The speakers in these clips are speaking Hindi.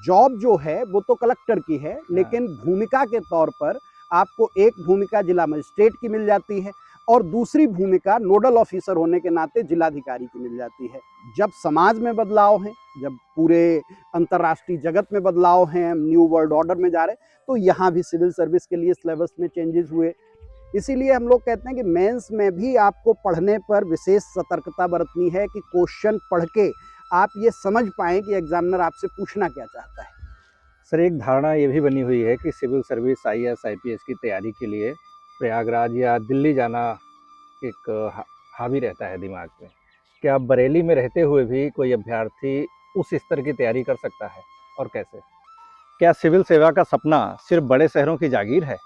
जॉब जो है वो तो कलेक्टर की है, लेकिन भूमिका के तौर पर आपको एक भूमिका जिला मजिस्ट्रेट की मिल जाती है और दूसरी भूमिका नोडल ऑफिसर होने के नाते जिलाधिकारी की मिल जाती है। जब समाज में बदलाव हैं, जब पूरे अंतर्राष्ट्रीय जगत में बदलाव हैं, हम न्यू वर्ल्ड ऑर्डर में जा रहे हैं, तो यहाँ भी सिविल सर्विस के लिए सिलेबस में चेंजेस हुए। इसीलिए हम लोग कहते हैं कि मेंस में भी आपको पढ़ने पर विशेष सतर्कता बरतनी है कि क्वेश्चन पढ़ के आप ये समझ पाएं कि एग्जामिनर आपसे पूछना क्या चाहता है। सर, एक धारणा ये भी बनी हुई है कि सिविल सर्विस आईएएस आईपीएस की तैयारी के लिए प्रयागराज या दिल्ली जाना एक हावी रहता है दिमाग में। क्या बरेली में रहते हुए भी कोई अभ्यर्थी उस स्तर की तैयारी कर सकता है और कैसे? क्या सिविल सेवा का सपना सिर्फ बड़े शहरों की जागीर है?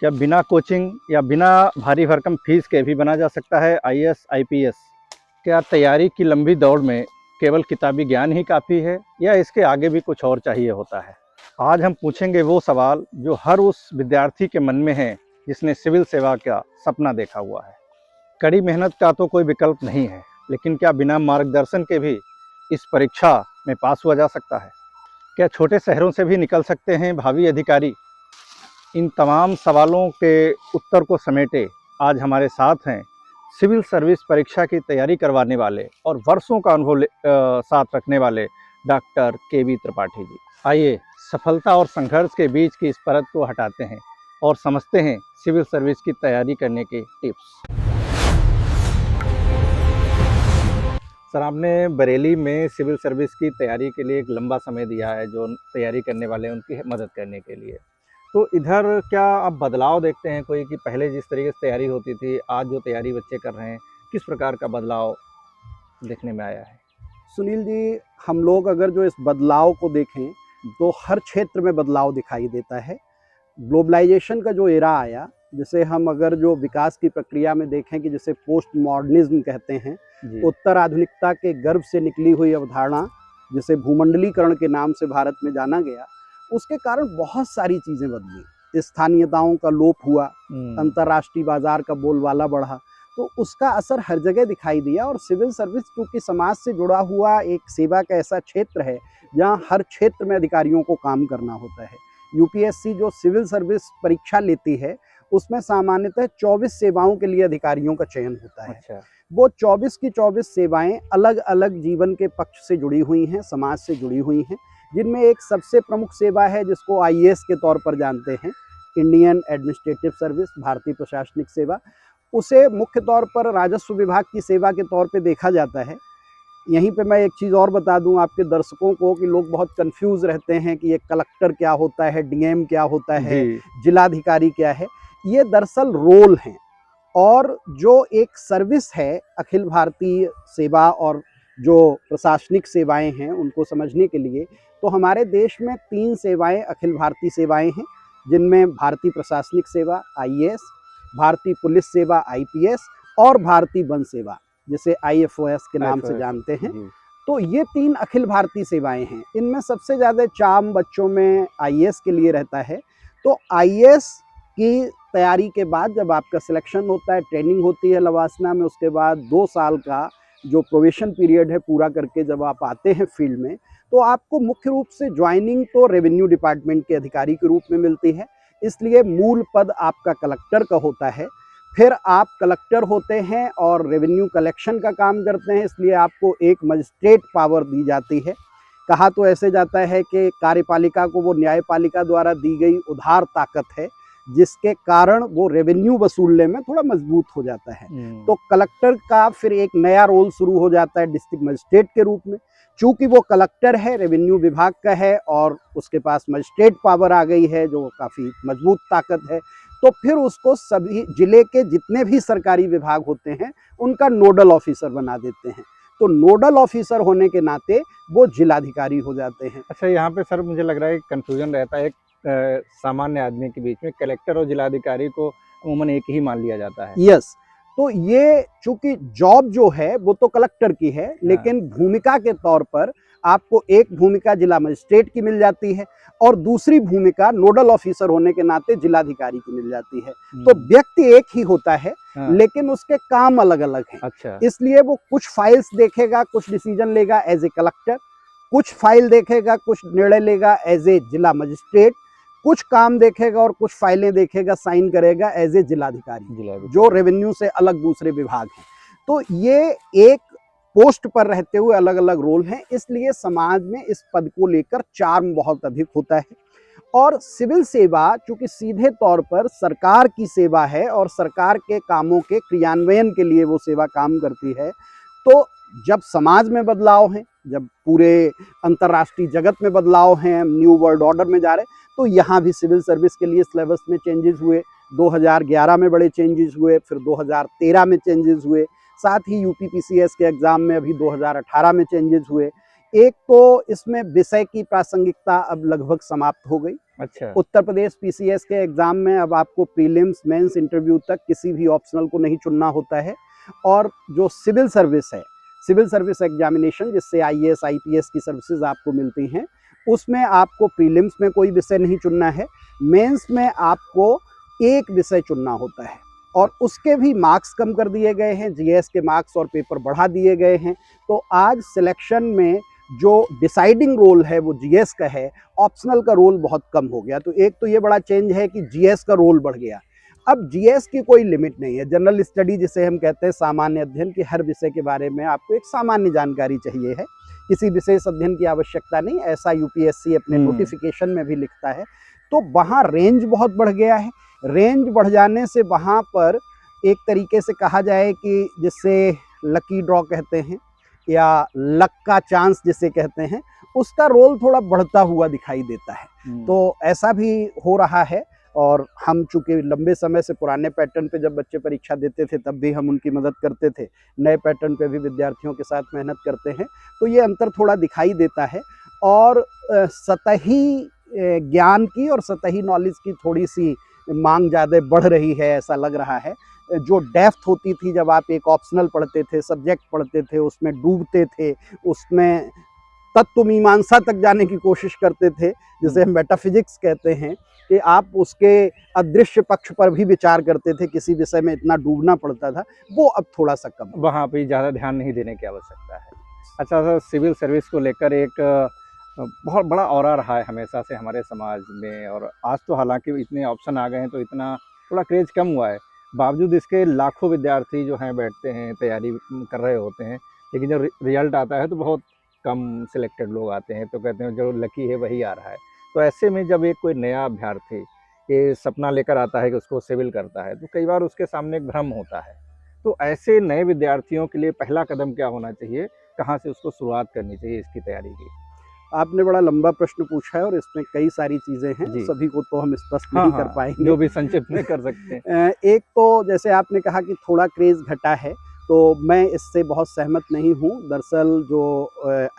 क्या बिना कोचिंग या बिना भारी भरकम फीस के भी बना जा सकता है आईएएस आईपीएस? क्या तैयारी की लंबी दौड़ में केवल किताबी ज्ञान ही काफ़ी है या इसके आगे भी कुछ और चाहिए होता है? आज हम पूछेंगे वो सवाल जो हर उस विद्यार्थी के मन में है जिसने सिविल सेवा का सपना देखा हुआ है। कड़ी मेहनत का तो कोई विकल्प नहीं है, लेकिन क्या बिना मार्गदर्शन के भी इस परीक्षा में पास हुआ जा सकता है? क्या छोटे शहरों से भी निकल सकते हैं भावी अधिकारी? इन तमाम सवालों के उत्तर को समेटे आज हमारे साथ हैं सिविल सर्विस परीक्षा की तैयारी करवाने वाले और वर्षों का अनुभव साथ रखने वाले डॉक्टर केवी त्रिपाठी जी। आइए सफलता और संघर्ष के बीच की इस परत को हटाते हैं और समझते हैं सिविल सर्विस की तैयारी करने के टिप्स। सर, आपने बरेली में सिविल सर्विस की तैयारी के लिए एक लंबा समय दिया है, जो तैयारी करने वाले हैं उनकी मदद करने के लिए। तो इधर क्या आप बदलाव देखते हैं कोई, कि पहले जिस तरीके से तैयारी होती थी, आज जो तैयारी बच्चे कर रहे हैं, किस प्रकार का बदलाव देखने में आया है? सुनील जी, हम लोग अगर जो इस बदलाव को देखें तो हर क्षेत्र में बदलाव दिखाई देता है। ग्लोबलाइजेशन का जो एरा आया, जिसे हम अगर जो विकास की प्रक्रिया में देखें कि जिसे पोस्ट मॉडर्निज्म कहते हैं, उत्तर आधुनिकता के गर्भ से निकली हुई अवधारणा जिसे भूमंडलीकरण के नाम से भारत में जाना गया, उसके कारण बहुत सारी चीज़ें बदली। स्थानीयताओं का लोप हुआ, अंतर्राष्ट्रीय बाजार का बोलबाला बढ़ा, तो उसका असर हर जगह दिखाई दिया। और सिविल सर्विस क्योंकि समाज से जुड़ा हुआ एक सेवा का ऐसा क्षेत्र है जहाँ हर क्षेत्र में अधिकारियों को काम करना होता है। यूपीएससी जो सिविल सर्विस परीक्षा लेती है उसमें सामान्यतः 24 सेवाओं के लिए अधिकारियों का चयन होता है। अच्छा। वो 24 की 24 सेवाएं अलग अलग जीवन के पक्ष से जुड़ी हुई हैं, समाज से जुड़ी हुई हैं, जिनमें एक सबसे प्रमुख सेवा है जिसको आईएएस के तौर पर जानते हैं, इंडियन एडमिनिस्ट्रेटिव सर्विस, भारतीय प्रशासनिक सेवा। उसे मुख्य तौर पर राजस्व विभाग की सेवा के तौर पे देखा जाता है। यहीं पे मैं एक चीज़ और बता दूं आपके दर्शकों को कि लोग बहुत कंफ्यूज रहते हैं कि ये कलेक्टर क्या होता है, डीएम क्या होता है, जिलाधिकारी क्या है। ये दरअसल रोल हैं, और जो एक सर्विस है अखिल भारतीय सेवा और जो प्रशासनिक सेवाएं हैं उनको समझने के लिए, तो हमारे देश में 3 सेवाएं अखिल भारतीय सेवाएं हैं, जिनमें भारतीय प्रशासनिक सेवा आईएएस, भारतीय पुलिस सेवा आईपीएस और भारतीय वन सेवा जिसे आईएफओएस के नाम से जानते हैं। तो ये 3 अखिल भारतीय सेवाएं हैं। इनमें सबसे ज़्यादा चार्म बच्चों में आईएएस के लिए रहता है। तो आईएएस की तैयारी के बाद जब आपका सिलेक्शन होता है, ट्रेनिंग होती है लवासना में, उसके बाद 2 साल का जो प्रोबेशन पीरियड है पूरा करके जब आप आते हैं फील्ड में, तो आपको मुख्य रूप से ज्वाइनिंग तो रेवेन्यू डिपार्टमेंट के अधिकारी के रूप में मिलती है, इसलिए मूल पद आपका कलेक्टर का होता है। फिर आप कलेक्टर होते हैं और रेवेन्यू कलेक्शन का काम करते हैं, इसलिए आपको एक मजिस्ट्रेट पावर दी जाती है। कहा तो ऐसे जाता है कि कार्यपालिका को वो न्यायपालिका द्वारा दी गई उधार ताकत है, जिसके कारण वो रेवेन्यू वसूलने में थोड़ा मजबूत हो जाता है। तो कलेक्टर का फिर एक नया रोल शुरू हो जाता है डिस्ट्रिक्ट मजिस्ट्रेट के रूप में। चूंकि वो कलेक्टर है, रेवेन्यू विभाग का है और उसके पास मजिस्ट्रेट पावर आ गई है जो काफ़ी मजबूत ताकत है, तो फिर उसको सभी जिले के जितने भी सरकारी विभाग होते हैं उनका नोडल ऑफिसर बना देते हैं। तो नोडल ऑफिसर होने के नाते वो जिलाधिकारी हो जाते हैं। अच्छा, यहाँ पे सर मुझे लग रहा है कंफ्यूजन रहता है सामान्य आदमी के बीच में। कलेक्टर और जिलाधिकारी को अमूमन एक ही मान लिया जाता है। यस, तो ये चूंकि जॉब जो है वो तो कलेक्टर की है, लेकिन भूमिका के तौर पर आपको एक भूमिका जिला मजिस्ट्रेट की मिल जाती है और दूसरी भूमिका नोडल ऑफिसर होने के नाते जिलाधिकारी की मिल जाती है। तो व्यक्ति एक ही होता है, लेकिन उसके काम अलग अलग हैं। अच्छा। इसलिए वो कुछ फाइल्स देखेगा, कुछ डिसीजन लेगा एज ए कलेक्टर, कुछ फाइल देखेगा, कुछ निर्णय लेगा एज ए जिला मजिस्ट्रेट, कुछ काम देखेगा और कुछ फाइलें देखेगा, साइन करेगा एज ए जिलाधिकारी, जो रेवेन्यू से अलग दूसरे विभाग हैं। तो ये एक पोस्ट पर रहते हुए अलग अलग रोल हैं, इसलिए समाज में इस पद को लेकर चार्म बहुत अधिक होता है। और सिविल सेवा चूंकि सीधे तौर पर सरकार की सेवा है और सरकार के कामों के क्रियान्वयन के लिए वो सेवा काम करती है, तो जब समाज में बदलाव हैं, जब पूरे अंतर्राष्ट्रीय जगत में बदलाव हैं, न्यू वर्ल्ड ऑर्डर में जा रहे हैं, तो यहाँ भी सिविल सर्विस के लिए सिलेबस में चेंजेस हुए। 2011 में बड़े चेंजेस हुए, फिर 2013 में चेंजेस हुए, साथ ही यूपीपीसीएस के एग्ज़ाम में अभी 2018 में चेंजेस हुए। एक तो इसमें विषय की प्रासंगिकता अब लगभग समाप्त हो गई। अच्छा। उत्तर प्रदेश पीसीएस के एग्ज़ाम में अब आपको प्रीलिम्स, मेंस, इंटरव्यू तक किसी भी ऑप्शनल को नहीं चुनना होता है। और जो सिविल सर्विस है, सिविल सर्विस एग्जामिनेशन, जिससे आईएएस आईपीएस की सर्विसेज आपको मिलती हैं, उसमें आपको प्रीलिम्स में कोई विषय नहीं चुनना है, मेंस में आपको एक विषय चुनना होता है और उसके भी मार्क्स कम कर दिए गए हैं, जीएस के मार्क्स और पेपर बढ़ा दिए गए हैं। तो आज सिलेक्शन में जो डिसाइडिंग रोल है वो जीएस का है, ऑप्शनल का रोल बहुत कम हो गया। तो एक तो ये बड़ा चेंज है कि जीएस का रोल बढ़ गया। अब जीएस की कोई लिमिट नहीं है, जनरल स्टडी जिसे हम कहते हैं, सामान्य अध्ययन, की हर विषय के बारे में आपको एक सामान्य जानकारी चाहिए है, किसी विशेष अध्ययन की आवश्यकता नहीं, ऐसा यूपीएससी अपने नोटिफिकेशन में भी लिखता है। तो वहाँ रेंज बहुत बढ़ गया है। रेंज बढ़ जाने से वहाँ पर एक तरीके से कहा जाए कि जिससे लकी ड्रॉ कहते हैं या लक का चांस जिसे कहते हैं, उसका रोल थोड़ा बढ़ता हुआ दिखाई देता है। तो ऐसा भी हो रहा है। और हम चूँकि लंबे समय से पुराने पैटर्न पे जब बच्चे परीक्षा देते थे तब भी हम उनकी मदद करते थे, नए पैटर्न पे भी विद्यार्थियों के साथ मेहनत करते हैं, तो ये अंतर थोड़ा दिखाई देता है। और सतही ज्ञान की और सतही नॉलेज की थोड़ी सी मांग ज़्यादा बढ़ रही है, ऐसा लग रहा है। जो डेप्थ होती थी जब आप एक ऑप्शनल पढ़ते थे, सब्जेक्ट पढ़ते थे, उसमें डूबते थे, उसमें तत्व मीमांसा तक जाने की कोशिश करते थे, जिसे हम मेटाफिजिक्स कहते हैं, कि आप उसके अदृश्य पक्ष पर भी विचार करते थे, किसी विषय में इतना डूबना पड़ता था, वो अब थोड़ा सा कम, वहाँ पे ज़्यादा ध्यान नहीं देने की आवश्यकता है। अच्छा सर, सिविल सर्विस को लेकर एक बहुत बड़ा ऑरा रहा है हमेशा से हमारे समाज में, और आज तो हालांकि इतने ऑप्शन आ गए हैं तो इतना थोड़ा क्रेज कम हुआ है, बावजूद इसके लाखों विद्यार्थी जो हैं बैठते हैं, तैयारी कर रहे होते हैं, लेकिन जब रिजल्ट आता है तो बहुत कम सिलेक्टेड लोग आते हैं, तो कहते हैं जो लकी है वही आ रहा है। तो ऐसे में जब एक कोई नया अभ्यर्थी ये सपना लेकर आता है कि उसको सिविल करता है, तो कई बार उसके सामने एक भ्रम होता है। तो ऐसे नए विद्यार्थियों के लिए पहला कदम क्या होना चाहिए, कहाँ से उसको शुरुआत करनी चाहिए इसकी तैयारी की? आपने बड़ा लंबा प्रश्न पूछा है और इसमें कई सारी चीज़ें हैं, सभी को तो हम स्पष्ट नहीं कर पाएंगे। जो भी संक्षिप्त में कर सकते हैं। एक तो जैसे आपने कहा कि थोड़ा क्रेज़ घटा है, तो मैं इससे बहुत सहमत नहीं हूँ। दरअसल जो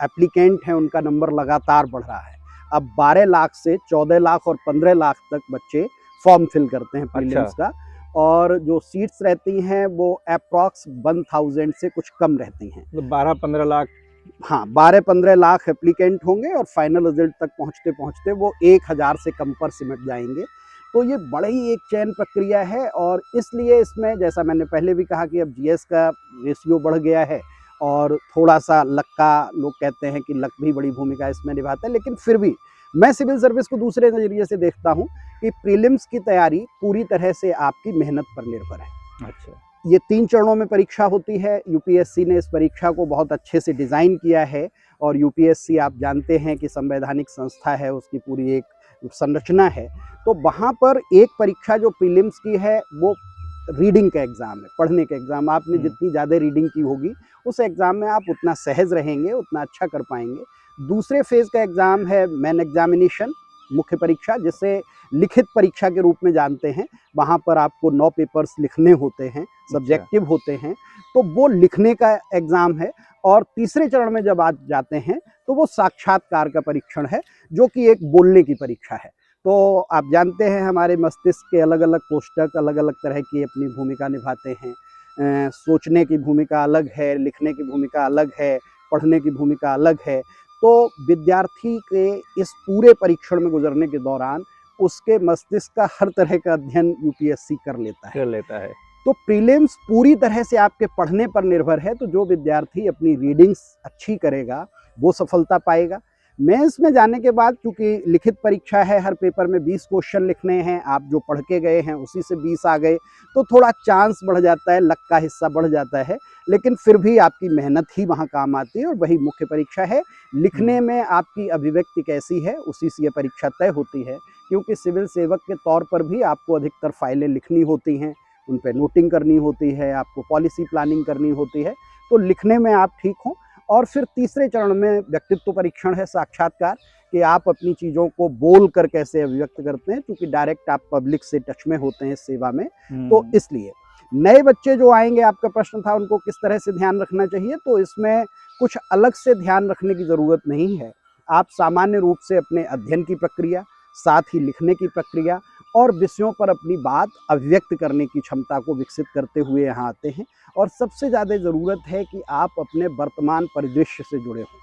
एप्लीकेंट हैं उनका नंबर लगातार बढ़ रहा है। अब 12 लाख से 14 लाख और 15 लाख तक बच्चे फॉर्म फिल करते हैं प्रीलिम्स का, और जो सीट्स रहती हैं वो अप्रॉक्स 1000 से कुछ कम रहती हैं। तो 12-15 लाख, हाँ, 12-15 लाख एप्लीकेंट होंगे और फाइनल रिजल्ट तक पहुँचते पहुँचते वो 1000 से कम पर सिमट जाएंगे। तो ये बड़ी ही एक चयन प्रक्रिया है, और इसलिए इसमें जैसा मैंने पहले भी कहा कि अब जीएस का रेशियो बढ़ गया है और थोड़ा सा लक का, लोग कहते हैं कि लक भी बड़ी भूमिका इसमें निभाता है, लेकिन फिर भी मैं सिविल सर्विस को दूसरे नज़रिए से देखता हूँ कि प्रीलिम्स की तैयारी पूरी तरह से आपकी मेहनत पर निर्भर है। अच्छा। ये 3 चरणों में परीक्षा होती है। यूपीएससी ने इस परीक्षा को बहुत अच्छे से डिज़ाइन किया है, और यूपीएससी आप जानते हैं कि संवैधानिक संस्था है, उसकी पूरी एक संरचना है। तो वहाँ पर एक परीक्षा जो प्रीलिम्स की है वो रीडिंग का एग्ज़ाम है, पढ़ने का एग्ज़ाम। आपने जितनी ज़्यादा रीडिंग की होगी उस एग्ज़ाम में आप उतना सहज रहेंगे, उतना अच्छा कर पाएंगे। दूसरे फेज़ का एग्ज़ाम है मेन एग्जामिनेशन, मुख्य परीक्षा, जिसे लिखित परीक्षा के रूप में जानते हैं। वहाँ पर आपको 9 पेपर्स लिखने होते हैं, सब्जेक्टिव होते हैं, तो वो लिखने का एग्ज़ाम है। और तीसरे चरण में जब आप जाते हैं तो वो साक्षात्कार का परीक्षण है, जो कि एक बोलने की परीक्षा है। तो आप जानते हैं हमारे मस्तिष्क के अलग अलग कोष्ठक अलग अलग तरह की अपनी भूमिका निभाते हैं। सोचने की भूमिका अलग है, लिखने की भूमिका अलग है, पढ़ने की भूमिका अलग है। तो विद्यार्थी के इस पूरे परीक्षण में गुजरने के दौरान उसके मस्तिष्क का हर तरह का अध्ययन यूपीएससी कर लेता है। तो प्रीलिम्स पूरी तरह से आपके पढ़ने पर निर्भर है। तो जो विद्यार्थी अपनी रीडिंग्स अच्छी करेगा, वो सफलता पाएगा। मेंस में जाने के बाद, चूंकि लिखित परीक्षा है, हर पेपर में 20 क्वेश्चन लिखने हैं, आप जो पढ़ के गए हैं उसी से 20 आ गए, तो थोड़ा चांस बढ़ जाता है, लक का हिस्सा बढ़ जाता है, लेकिन फिर भी आपकी मेहनत ही वहाँ काम आती है और वही मुख्य परीक्षा है। लिखने में आपकी अभिव्यक्ति कैसी है उसी से ये परीक्षा तय होती है, क्योंकि सिविल सेवक के तौर पर भी आपको अधिकतर फाइलें लिखनी होती हैं, उन पर नोटिंग करनी होती है, आपको पॉलिसी प्लानिंग करनी होती है, तो लिखने में आप ठीक हों। और फिर तीसरे चरण में व्यक्तित्व परीक्षण है, साक्षात्कार, कि आप अपनी चीज़ों को बोल कर कैसे अभिव्यक्त करते हैं, क्योंकि डायरेक्ट आप पब्लिक से टच में होते हैं सेवा में। तो इसलिए नए बच्चे जो आएंगे, आपका प्रश्न था उनको किस तरह से ध्यान रखना चाहिए, तो इसमें कुछ अलग से ध्यान रखने की ज़रूरत नहीं है। आप सामान्य रूप से अपने अध्ययन की प्रक्रिया, साथ ही लिखने की प्रक्रिया और विषयों पर अपनी बात अभिव्यक्त करने की क्षमता को विकसित करते हुए यहाँ आते हैं। और सबसे ज़्यादा ज़रूरत है कि आप अपने वर्तमान परिदृश्य से जुड़े हों।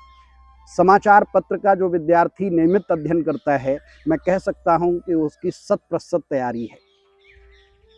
समाचार पत्र का जो विद्यार्थी नियमित अध्ययन करता है, मैं कह सकता हूँ कि उसकी 100% तैयारी है।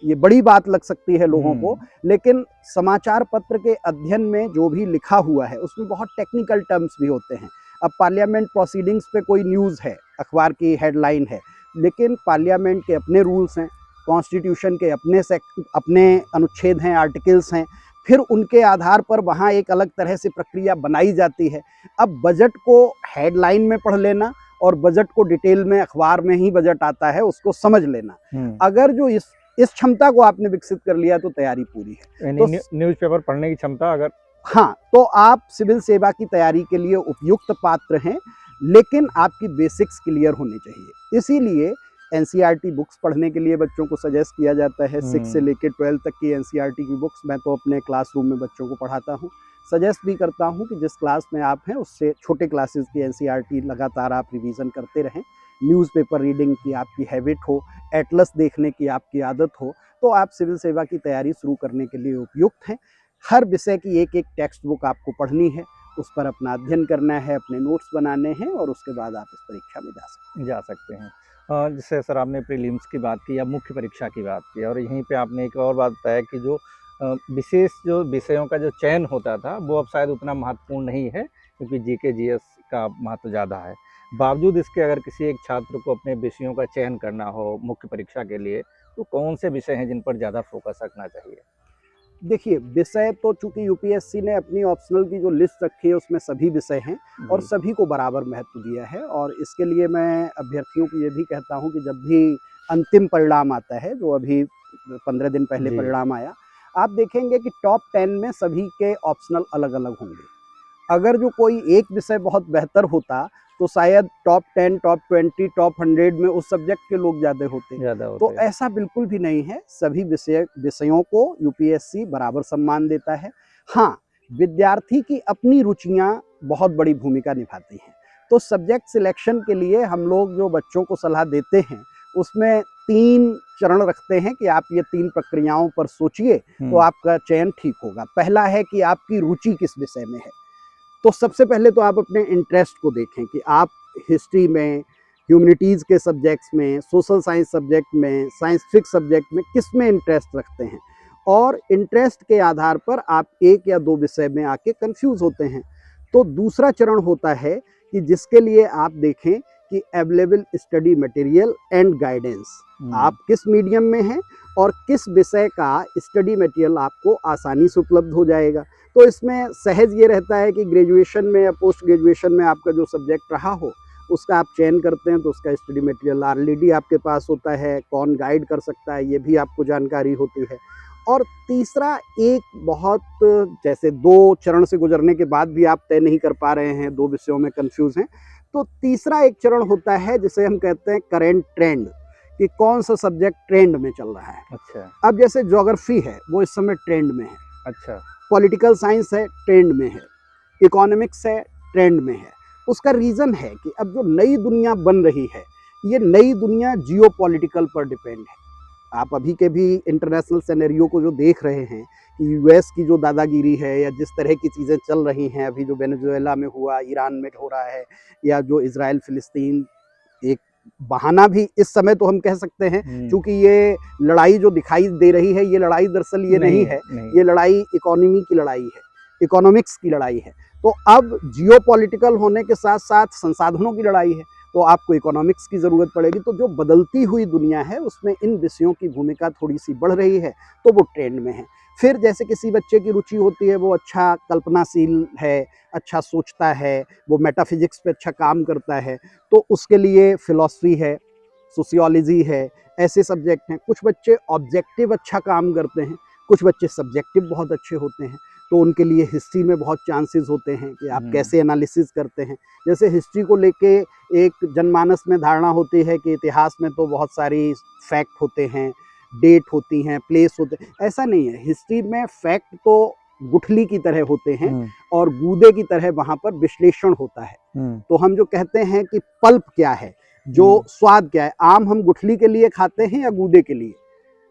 ये बड़ी बात लग सकती है लोगों को, लेकिन समाचार पत्र के अध्ययन में जो भी लिखा हुआ है उसमें बहुत टेक्निकल टर्म्स भी होते हैं। अब पार्लियामेंट प्रोसीडिंग्स पे कोई न्यूज़ है, अखबार की हेडलाइन है, लेकिन पार्लियामेंट के अपने रूल्स हैं, कॉन्स्टिट्यूशन के अपने अनुच्छेद हैं, आर्टिकल्स हैं, फिर उनके आधार पर वहाँ एक अलग तरह से प्रक्रिया बनाई जाती है। अब बजट को हेडलाइन में पढ़ लेना और बजट को डिटेल में अखबार में ही बजट आता है उसको समझ लेना, अगर जो इस क्षमता को आपने विकसित कर लिया तो तैयारी पूरी है। तो न्यूज़पेपर पढ़ने की क्षमता अगर, हाँ, तो आप सिविल सेवा की तैयारी के लिए उपयुक्त पात्र हैं, लेकिन आपकी बेसिक्स क्लियर होने चाहिए। इसीलिए एनसीईआरटी बुक्स पढ़ने के लिए बच्चों को सजेस्ट किया जाता है। 6 से लेकर 12 तक की एनसीईआरटी की बुक्स मैं तो अपने क्लासरूम में बच्चों को पढ़ाता हूँ। सजेस्ट भी करता हूँ कि जिस क्लास में आप हैं उससे छोटे क्लासेस की एनसीईआरटी लगातार आप रिवीजन करते रहें। न्यूज़पेपर रीडिंग की आपकी हैबिट हो, एटलस देखने की आपकी आदत हो, तो आप सिविल सेवा की तैयारी शुरू करने के लिए उपयुक्त हैं। हर विषय की एक एक टेक्स्ट बुक आपको पढ़नी है, उस पर अपना अध्ययन करना है, अपने नोट्स बनाने हैं और उसके बाद आप इस परीक्षा में जा सकते हैं। जैसे सर आपने प्रीलिम्स की बात की या मुख्य परीक्षा की बात की, और यहीं पे आपने एक और बात बताया कि जो विशेष जो विषयों का जो चयन होता था वो अब शायद उतना महत्वपूर्ण नहीं है, क्योंकि जीके जीएस का महत्व ज़्यादा है। बावजूद इसके अगर किसी एक छात्र को अपने विषयों का चयन करना हो मुख्य परीक्षा के लिए, तो कौन से विषय हैं जिन पर ज़्यादा फोकस रखना चाहिए? देखिए, विषय तो चूंकि यूपीएससी ने अपनी ऑप्शनल की जो लिस्ट रखी है उसमें सभी विषय हैं और सभी को बराबर महत्व दिया है। और इसके लिए मैं अभ्यर्थियों को ये भी कहता हूँ कि जब भी अंतिम परिणाम आता है, जो अभी 15 दिन पहले परिणाम आया, आप देखेंगे कि टॉप 10 में सभी के ऑप्शनल अलग अलग होंगे। अगर जो कोई एक विषय बहुत बेहतर होता तो शायद टॉप 10, टॉप 20, टॉप 100 में उस सब्जेक्ट के लोग ज़्यादा होते। तो ऐसा बिल्कुल भी नहीं है, सभी विषयों को यूपीएससी बराबर सम्मान देता है। हाँ, विद्यार्थी की अपनी रुचियाँ बहुत बड़ी भूमिका निभाती हैं। तो सब्जेक्ट सिलेक्शन के लिए हम लोग जो बच्चों को सलाह देते हैं उसमें 3 चरण रखते हैं कि आप ये 3 प्रक्रियाओं पर सोचिए तो आपका चयन ठीक होगा। पहला है कि आपकी रुचि किस विषय में है। तो सबसे पहले तो आप अपने इंटरेस्ट को देखें कि आप हिस्ट्री में, ह्यूमैनिटीज़ के सब्जेक्ट्स में, सोशल साइंस सब्जेक्ट में, साइंटिफिक सब्जेक्ट में किस में इंटरेस्ट रखते हैं, और इंटरेस्ट के आधार पर आप 1 या 2 विषय में आके कंफ्यूज होते हैं। तो दूसरा चरण होता है कि जिसके लिए आप देखें कि available study material and guidance, आप किस मीडियम में हैं और किस विषय का स्टडी मटेरियल आपको आसानी से उपलब्ध हो जाएगा। तो इसमें सहज ये रहता है कि ग्रेजुएशन में या पोस्ट ग्रेजुएशन में आपका जो सब्जेक्ट रहा हो उसका आप चयन करते हैं तो उसका स्टडी मटेरियल ऑलरेडी आपके पास होता है, कौन गाइड कर सकता है ये भी आपको जानकारी होती है। और तीसरा एक बहुत, जैसे 2 चरण से गुजरने के बाद भी आप तय नहीं कर पा रहे हैं, 2 विषयों में कंफ्यूज हैं, तो तीसरा एक चरण होता है जिसे हम कहते हैं करेंट ट्रेंड, कि कौन सा सब्जेक्ट ट्रेंड में चल रहा है। अच्छा। अब जैसे ज्योग्राफी है वो इस समय ट्रेंड में है। अच्छा। पॉलिटिकल साइंस है, ट्रेंड में है। इकोनॉमिक्स है, ट्रेंड में है। उसका रीज़न है कि अब जो नई दुनिया बन रही है, ये नई दुनिया जियोपॉलिटिकल पर डिपेंड है। आप अभी के भी इंटरनेशनल सिनेरियो को जो देख रहे हैं कि यूएस की जो दादागिरी है या जिस तरह की चीज़ें चल रही हैं, अभी जो वेनेजुएला में हुआ, ईरान में हो रहा है, या जो इजराइल फिलिस्तीन, एक बहाना भी इस समय तो हम कह सकते हैं, क्योंकि ये लड़ाई जो दिखाई दे रही है ये लड़ाई दरअसल ये नहीं है, ये लड़ाई इकोनॉमी की लड़ाई है, इकोनॉमिक्स की लड़ाई है। तो अब जियोपॉलिटिकल होने के साथ साथ संसाधनों की लड़ाई है, तो आपको इकोनॉमिक्स की ज़रूरत पड़ेगी। तो जो बदलती हुई दुनिया है उसमें इन विषयों की भूमिका थोड़ी सी बढ़ रही है, तो वो ट्रेंड में है। फिर जैसे किसी बच्चे की रुचि होती है, वो अच्छा कल्पनाशील है, अच्छा सोचता है, वो मेटाफिजिक्स पे अच्छा काम करता है, तो उसके लिए फिलॉसफी है, सोशियोलॉजी है, ऐसे सब्जेक्ट हैं। कुछ बच्चे ऑब्जेक्टिव अच्छा काम करते हैं, कुछ बच्चे सब्जेक्टिव बहुत अच्छे होते हैं, तो उनके लिए हिस्ट्री में बहुत चांसेस होते हैं कि आप कैसे एनालिसिस करते हैं। जैसे हिस्ट्री को लेके एक जनमानस में धारणा होती है कि इतिहास में तो बहुत सारी फैक्ट होते हैं, डेट होती हैं, प्लेस होते हैं। ऐसा नहीं है, हिस्ट्री में फैक्ट तो गुठली की तरह होते हैं और गूदे की तरह वहाँ पर विश्लेषण होता है। तो हम जो कहते हैं कि पल्प क्या है, जो स्वाद क्या है, आम हम गुठली के लिए खाते हैं या गूदे के लिए?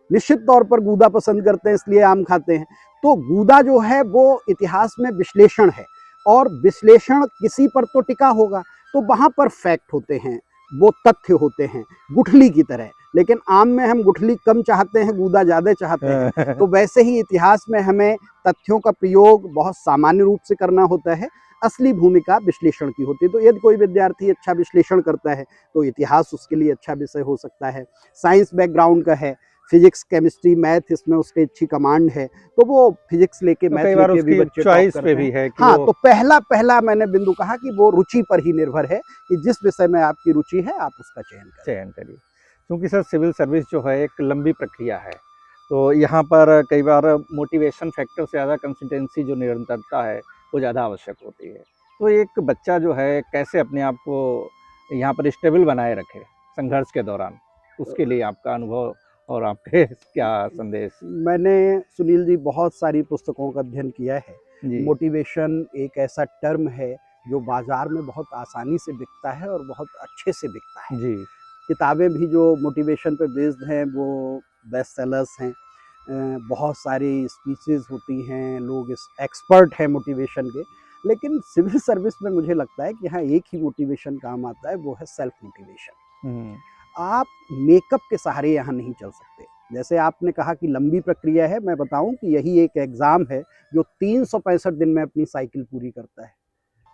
निश्चित तौर पर गूदा पसंद करते हैं, इसलिए आम खाते हैं। तो गूदा जो है वो इतिहास में विश्लेषण है, और विश्लेषण किसी पर तो टिका होगा, तो वहाँ पर फैक्ट होते हैं, वो तथ्य होते हैं गुठली की तरह। लेकिन आम में हम गुठली कम चाहते हैं, गूदा ज़्यादा चाहते हैं। तो वैसे ही इतिहास में हमें तथ्यों का प्रयोग बहुत सामान्य रूप से करना होता है, असली भूमिका विश्लेषण की होती है। तो यदि कोई विद्यार्थी अच्छा विश्लेषण करता है तो इतिहास उसके लिए अच्छा विषय हो सकता है। साइंस बैकग्राउंड का है, फिजिक्स, केमिस्ट्री, मैथ, इसमें उसकी अच्छी कमांड है, तो वो फिजिक्स लेके, तो मैथ कई बार लेके भी उसकी बच्चे टॉप चॉइस करते पे हैं। भी है कि हाँ, वो तो पहला मैंने बिंदु कहा कि वो रुचि पर ही निर्भर है कि जिस विषय में आपकी रुचि है आप उसका चयन करिए। क्योंकि सर सिविल सर्विस जो है एक लंबी प्रक्रिया है, तो यहाँ पर कई बार मोटिवेशन फैक्टर से ज़्यादा कंसिस्टेंसी जो निरंतरता है वो ज़्यादा आवश्यक होती है। तो एक बच्चा जो है कैसे अपने आप को यहाँ पर स्टेबल बनाए रखे संघर्ष के दौरान, उसके लिए आपका अनुभव और आपके क्या संदेश? मैंने, सुनील जी, बहुत सारी पुस्तकों का अध्ययन किया है। जी मोटिवेशन एक ऐसा टर्म है जो बाजार में बहुत आसानी से बिकता है और बहुत अच्छे से बिकता है। जी किताबें भी जो मोटिवेशन पे बेस्ड हैं वो बेस्ट सेलर्स हैं। बहुत सारी स्पीचेस होती हैं, लोग इस एक्सपर्ट हैं मोटिवेशन के। लेकिन सिविल सर्विस में मुझे लगता है कि यहाँ एक ही मोटिवेशन काम आता है, वो है सेल्फ मोटिवेशन। आप मेकअप के सहारे यहाँ नहीं चल सकते। जैसे आपने कहा कि लंबी प्रक्रिया है, मैं बताऊं कि यही एक एग्ज़ाम है जो 365 दिन में अपनी साइकिल पूरी करता है।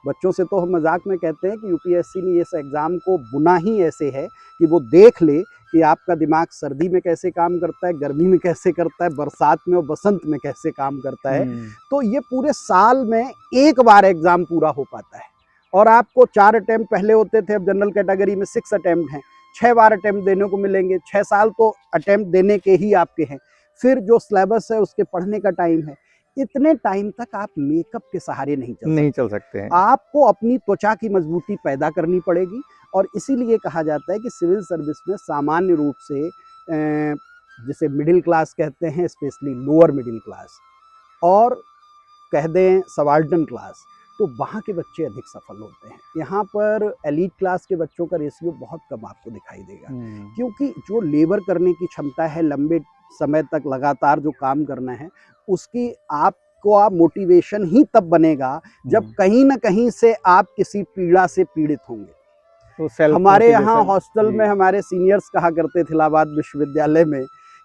बच्चों से तो हम मजाक में कहते हैं कि यूपीएससी ने इस एग्ज़ाम को बुना ही ऐसे है कि वो देख ले कि आपका दिमाग सर्दी में कैसे काम करता है, गर्मी में कैसे करता है, बरसात में और बसंत में कैसे काम करता है। तो ये पूरे साल में एक बार एग्ज़ाम पूरा हो पाता है, और आपको 4 अटैम्प्ट पहले होते थे, अब जनरल कैटेगरी में 6 अटैम्प्ट हैं, 6 बार अटैम्प्ट देने को मिलेंगे। 6 साल तो अटैम्प्ट देने के ही आपके हैं। फिर जो सिलेबस है उसके पढ़ने का टाइम है। इतने टाइम तक आप मेकअप के सहारे नहीं चल सकते हैं। आपको अपनी त्वचा की मजबूती पैदा करनी पड़ेगी। और इसीलिए कहा जाता है कि सिविल सर्विस में सामान्य रूप से जिसे मिडिल क्लास कहते हैं, स्पेशली लोअर मिडिल क्लास, और कह दें सबाल्टन क्लास, तो वहाँ के बच्चे अधिक सफल होते हैं। यहाँ पर एलीट क्लास के बच्चों का रेशियो बहुत कम आपको दिखाई देगा, क्योंकि जो लेबर करने की क्षमता है, लंबे समय तक लगातार जो काम करना है, उसकी आपको मोटिवेशन ही तब बनेगा जब कहीं ना कहीं से आप किसी पीड़ा से पीड़ित होंगे। तो हमारे यहाँ हॉस्टल में हमारे सीनियर्स कहा करते थे इलाहाबाद विश्वविद्यालय में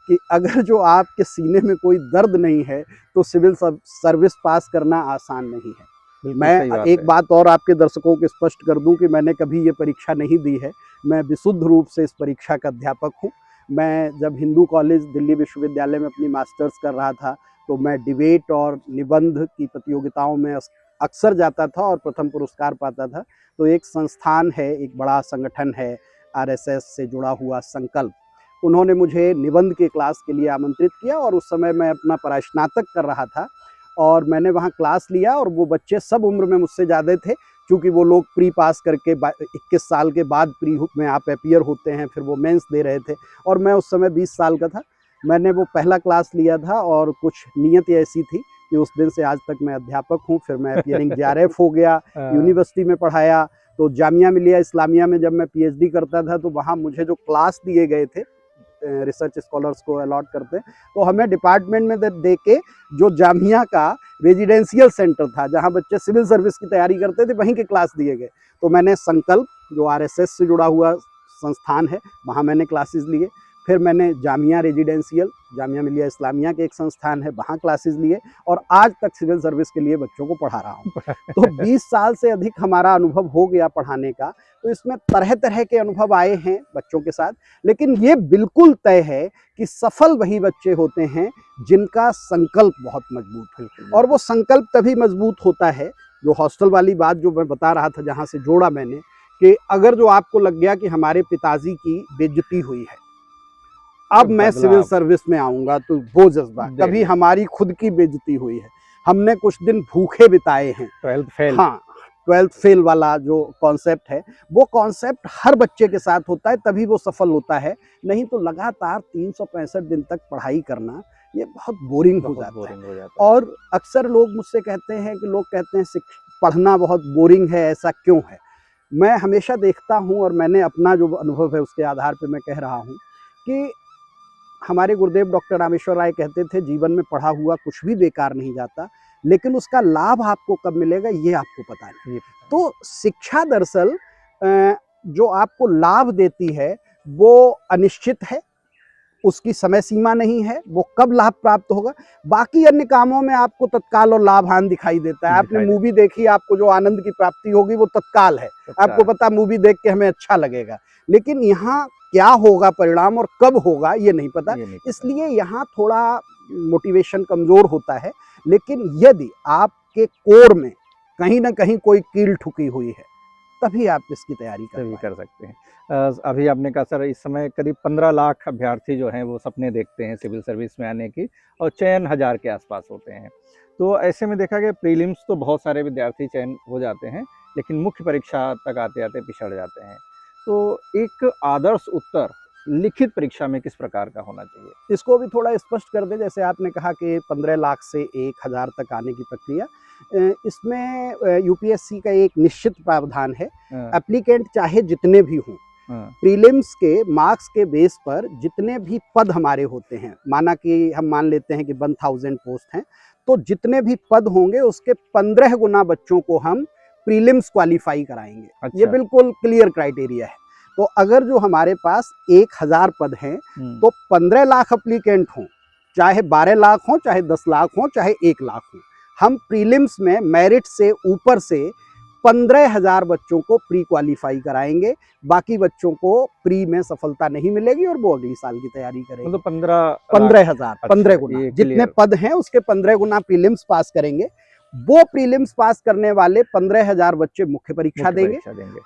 कि अगर जो आपके सीने में कोई दर्द नहीं है तो सिविल सर्विस पास करना आसान नहीं है। मैं एक बात और आपके दर्शकों को स्पष्ट कर दूं कि मैंने कभी ये परीक्षा नहीं दी है। मैं विशुद्ध रूप से इस परीक्षा का अध्यापक हूँ। मैं जब हिंदू कॉलेज दिल्ली विश्वविद्यालय में अपनी मास्टर्स कर रहा था तो मैं डिबेट और निबंध की प्रतियोगिताओं में अक्सर जाता था और प्रथम पुरस्कार पाता था। तो एक संस्थान है, एक बड़ा संगठन है आरएसएस से जुड़ा हुआ संकल्प, उन्होंने मुझे निबंध के क्लास के लिए आमंत्रित किया और उस समय मैं अपना परास्नातक कर रहा था और मैंने वहाँ क्लास लिया और वो बच्चे सब उम्र में मुझसे ज़्यादा थे, क्योंकि वो लोग प्री पास करके 21 साल के बाद प्री में आप अपीयर होते हैं, फिर वो मेंस दे रहे थे और मैं उस समय 20 साल का था। मैंने वो पहला क्लास लिया था और कुछ नीयत ऐसी थी कि उस दिन से आज तक मैं अध्यापक हूँ। फिर मैं अपीयरिंग जेआरएफ हो गया, यूनिवर्सिटी में पढ़ाया, तो जामिया मिलिया इस्लामिया में जब मैं पीएचडी करता था तो वहाँ मुझे जो क्लास दिए गए थे, रिसर्च स्कॉलर्स को अलॉट करते, तो हमें डिपार्टमेंट में दे के जो जामिया का रेजिडेंशियल सेंटर था जहाँ बच्चे सिविल सर्विस की तैयारी करते थे, वहीं के क्लास दिए गए। तो मैंने संकल्प, जो आरएसएस से जुड़ा हुआ संस्थान है, वहाँ मैंने क्लासेस लिए। फिर मैंने जामिया रेजिडेंशियल, जामिया मिलिया इस्लामिया के एक संस्थान है, वहाँ क्लासेस लिए और आज तक सिविल सर्विस के लिए बच्चों को पढ़ा रहा हूँ। तो 20 साल से अधिक हमारा अनुभव हो गया पढ़ाने का, तो इसमें तरह तरह के अनुभव आए हैं बच्चों के साथ। लेकिन ये बिल्कुल तय है कि सफल वही बच्चे होते हैं जिनका संकल्प बहुत मजबूत है, और वो संकल्प तभी मजबूत होता है, जो हॉस्टल वाली बात जो मैं बता रहा था, जहाँ से जोड़ा मैंने, कि अगर जो आपको लग गया कि हमारे पिताजी की बेइज्जती हुई है, अब मैं सिविल सर्विस में आऊंगा, तो वो जज्बा, कभी हमारी खुद की बेइज्जती हुई है, हमने कुछ दिन भूखे बिताए हैं, 12th फेल, हाँ 12th फेल वाला जो कॉन्सेप्ट है, वो कॉन्सेप्ट हर बच्चे के साथ होता है, तभी वो सफल होता है। नहीं तो लगातार 365 दिन तक पढ़ाई करना ये बहुत बोरिंग हो जाता है। और अक्सर लोग मुझसे कहते हैं कि लोग कहते हैं पढ़ना बहुत बोरिंग है, ऐसा क्यों है? मैं हमेशा देखता हूँ, और मैंने अपना जो अनुभव है उसके आधार पर मैं कह रहा हूँ कि हमारे गुरुदेव डॉक्टर रामेश्वर राय कहते थे, जीवन में पढ़ा हुआ कुछ भी बेकार नहीं जाता, लेकिन उसका लाभ आपको कब मिलेगा ये आपको पता नहीं। तो शिक्षा दरअसल जो आपको लाभ देती है वो अनिश्चित है, उसकी समय सीमा नहीं है, वो कब लाभ प्राप्त होगा। बाकी अन्य कामों में आपको तत्काल और लाभान दिखाई देता है। आपने मूवी देखी, आपको जो आनंद की प्राप्ति होगी वो तत्काल है, आपको पता मूवी देख के हमें अच्छा लगेगा, लेकिन यहाँ क्या होगा परिणाम और कब होगा ये नहीं पता। इसलिए यहाँ थोड़ा मोटिवेशन कमजोर होता है। लेकिन यदि आपके कोर में कहीं ना कहीं कोई कील ठुकी हुई है, तभी आप इसकी तैयारी कर सकते हैं। अभी आपने कहा सर, इस समय करीब 15 लाख अभ्यर्थी जो हैं वो सपने देखते हैं सिविल सर्विस में आने की, और चयन 1000 के आसपास होते हैं। तो ऐसे में देखा गया प्रीलिम्स तो बहुत सारे विद्यार्थी चयन हो जाते हैं, लेकिन मुख्य परीक्षा तक आते आते पिछड़ जाते हैं। तो एक आदर्श उत्तर लिखित परीक्षा में किस प्रकार का होना चाहिए? इसको भी थोड़ा स्पष्ट कर दें। जैसे आपने कहा कि 15 लाख से 1000 तक आने की प्रक्रिया, इसमें यूपीएससी का एक निश्चित प्रावधान है। एप्लीकेंट चाहे जितने भी हों, प्रीलिम्स के मार्क्स के बेस पर जितने भी पद हमारे होते हैं, माना कि हम मान लेते हैं कि 1000 पोस्ट हैं, तो जितने भी पद होंगे उसके 15 गुना बच्चों को हम प्रीलिम्स क्वालिफाई कराएंगे। अच्छा। ये बिल्कुल क्लियर क्राइटेरिया है। तो अगर जो हमारे पास 1000 पद हैं, तो 15 लाख एप्लीकेंट हों, चाहे 12 लाख हों, चाहे 10 लाख हों, चाहे 1 लाख हों, हम प्रीलिम्स में मेरिट से ऊपर से 15,000 बच्चों को प्री क्वालिफाई कराएंगे। बाकी बच्चों को प्री में सफलता नहीं मिलेगी और वो अगली साल की तैयारी करेंगे। तो 15,000, 15 गुना, जितने पद हैं उसके 15 गुना प्रीलिम्स पास करेंगे। वो प्रीलिम्स पास करने वाले 15,000 बच्चे मुख्य परीक्षा देंगे,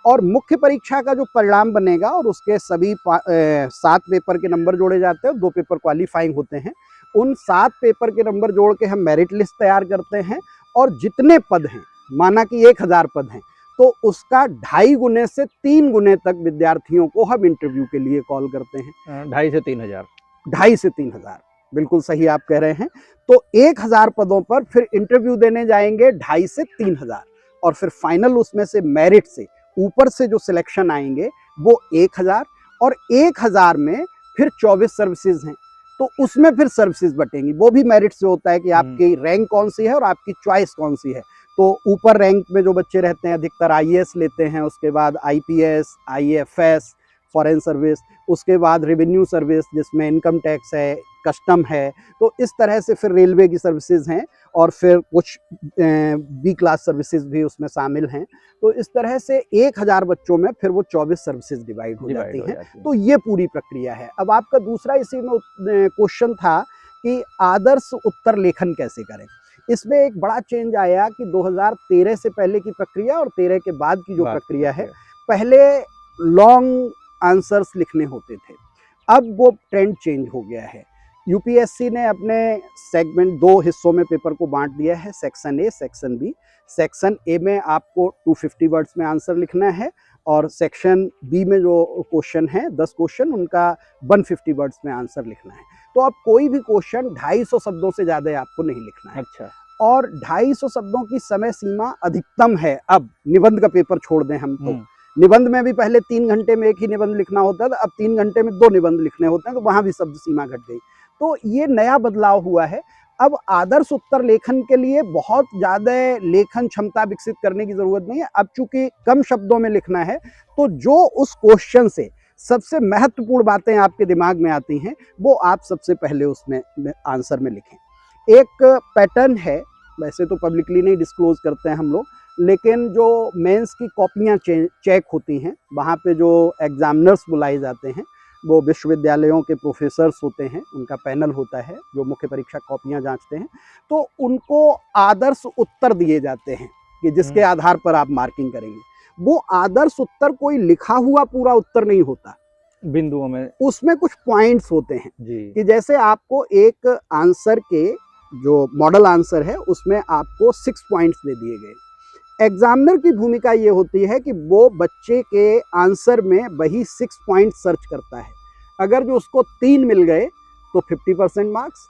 और मुख्य परीक्षा का जो परिणाम बनेगा, और उसके सभी 7 पेपर के नंबर जोड़े जाते हैं, 2 पेपर क्वालिफाइंग होते हैं। उन 7 पेपर के नंबर जोड़ के हम मेरिट लिस्ट तैयार करते हैं, और जितने पद हैं, माना कि 1000 पद हैं, तो उसका 2.5 गुने से 3 गुने तक विद्यार्थियों को हम इंटरव्यू के लिए कॉल करते हैं। 2.5 से 3,000, 2.5 से 3,000, बिल्कुल सही आप कह रहे हैं। तो 1000 पदों पर फिर इंटरव्यू देने जाएंगे 2.5 से 3,000, और फिर फाइनल उसमें से मेरिट से ऊपर से जो सिलेक्शन आएंगे वो 1000, और 1000 में फिर 24 सर्विसेज हैं, तो उसमें फिर सर्विसेज बटेंगी। वो भी मेरिट से होता है कि आपकी रैंक कौन सी है और आपकी चॉइस कौन सी है। तो ऊपर रैंक में जो बच्चे रहते हैं अधिकतर आईएएस लेते हैं, उसके बाद आईपीएस, आईएफएस, फॉरेन सर्विस, उसके बाद रेवेन्यू सर्विस जिसमें इनकम टैक्स है, कस्टम है। तो इस तरह से फिर रेलवे की सर्विसेज हैं, और फिर कुछ बी क्लास सर्विसेज भी उसमें शामिल हैं। तो इस तरह से 1000 बच्चों में फिर वो 24 सर्विसेज डिवाइड हो जाती हैं। तो ये पूरी प्रक्रिया है। अब आपका दूसरा इसी में क्वेश्चन था कि आदर्श उत्तर लेखन कैसे करें। इसमें एक बड़ा चेंज आया कि 2013 से पहले की प्रक्रिया और 13 के बाद की जो प्रक्रिया है, पहले लॉन्ग आंसर्स लिखने होते थे, अब वो ट्रेंड चेंज हो गया है। यूपीएससी ने अपने सेगमेंट 2 हिस्सों में पेपर को बांट दिया है, section A, section B. Section A में आपको 250 वर्ड्स में आंसर लिखना है, और सेक्शन बी में जो क्वेश्चन है 10 क्वेश्चन, उनका 150 वर्ड्स में आंसर लिखना है। तो अब कोई भी क्वेश्चन 250 शब्दों से ज़्यादा आपको नहीं लिखना है। अच्छा। और 250 शब्दों की समय सीमा अधिकतम है। अब निबंध का पेपर छोड़ दें हम, तो निबंध में भी पहले 3 घंटे में एक ही निबंध लिखना होता था, अब 3 घंटे में 2 निबंध लिखने होते हैं, तो वहाँ भी शब्द सीमा घट गई। तो ये नया बदलाव हुआ है। अब आदर्श उत्तर लेखन के लिए बहुत ज़्यादा लेखन क्षमता विकसित करने की ज़रूरत नहीं है। अब चूंकि कम शब्दों में लिखना है, तो जो उस क्वेश्चन से सबसे महत्वपूर्ण बातें आपके दिमाग में आती हैं वो आप सबसे पहले उसमें आंसर में लिखें। एक पैटर्न है, वैसे तो पब्लिकली नहीं डिस्क्लोज करते हैं हम लोग, लेकिन जो मेंस की कॉपियाँ चेक होती हैं वहाँ पे जो एग्जामिनर्स बुलाए जाते हैं वो विश्वविद्यालयों के प्रोफेसर्स होते हैं, उनका पैनल होता है जो मुख्य परीक्षा कॉपियाँ जांचते हैं, तो उनको आदर्श उत्तर दिए जाते हैं कि जिसके आधार पर आप मार्किंग करेंगे। वो आदर्श उत्तर कोई लिखा हुआ पूरा उत्तर नहीं होता, बिंदुओं में उसमें कुछ पॉइंट्स होते हैं जी कि जैसे आपको एक आंसर के जो मॉडल आंसर है उसमें आपको 6 पॉइंट्स दे दिए गए। एग्जामिनर की भूमिका ये होती है कि वो बच्चे के आंसर में वही 6 पॉइंट सर्च करता है। अगर जो उसको 3 मिल गए तो 50% मार्क्स,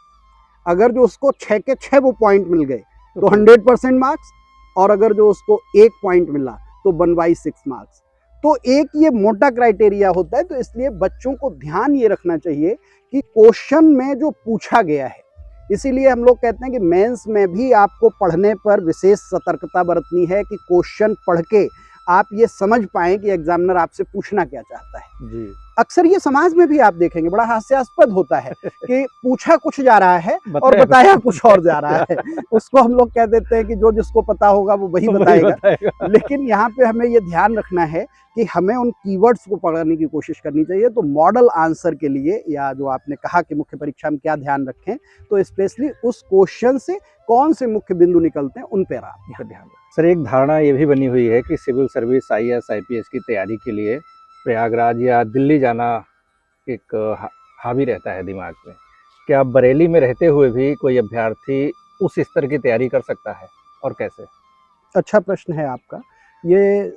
अगर जो उसको 6 के 6 वो पॉइंट मिल गए तो 100% मार्क्स, और अगर जो उसको 1 पॉइंट मिला तो 1/6 मार्क्स। तो एक ये मोटा क्राइटेरिया होता है। तो इसलिए बच्चों को ध्यान ये रखना चाहिए कि क्वेश्चन में जो पूछा गया है, इसीलिए हम लोग कहते हैं कि मेंस में भी आपको पढ़ने पर विशेष सतर्कता बरतनी है कि क्वेश्चन पढ़ के आप ये समझ पाएं कि एग्जामिनर आपसे पूछना क्या चाहता है। जी अक्सर ये समाज में भी आप देखेंगे बड़ा हास्यास्पद होता है कि पूछा कुछ जा रहा है और बताया बताया कुछ और जा रहा है। उसको हम लोग कह देते हैं कि जो जिसको पता होगा वो वही बताएगा। लेकिन यहाँ पे हमें ये ध्यान रखना है कि हमें उन कीवर्ड्स को पढ़ने की कोशिश करनी चाहिए। तो मॉडल आंसर के लिए, या जो आपने कहा कि मुख्य परीक्षा में क्या ध्यान रखें, तो स्पेशली उस क्वेश्चन से कौन से मुख्य बिंदु निकलते हैं उन पर आप ध्यान दें। सर, एक धारणा ये भी बनी हुई है कि सिविल सर्विस आईएएस आईपीएस की तैयारी के लिए प्रयागराज या दिल्ली जाना एक हावी रहता है दिमाग में। क्या बरेली में रहते हुए भी कोई अभ्यर्थी उस स्तर की तैयारी कर सकता है और कैसे? अच्छा प्रश्न है आपका। ये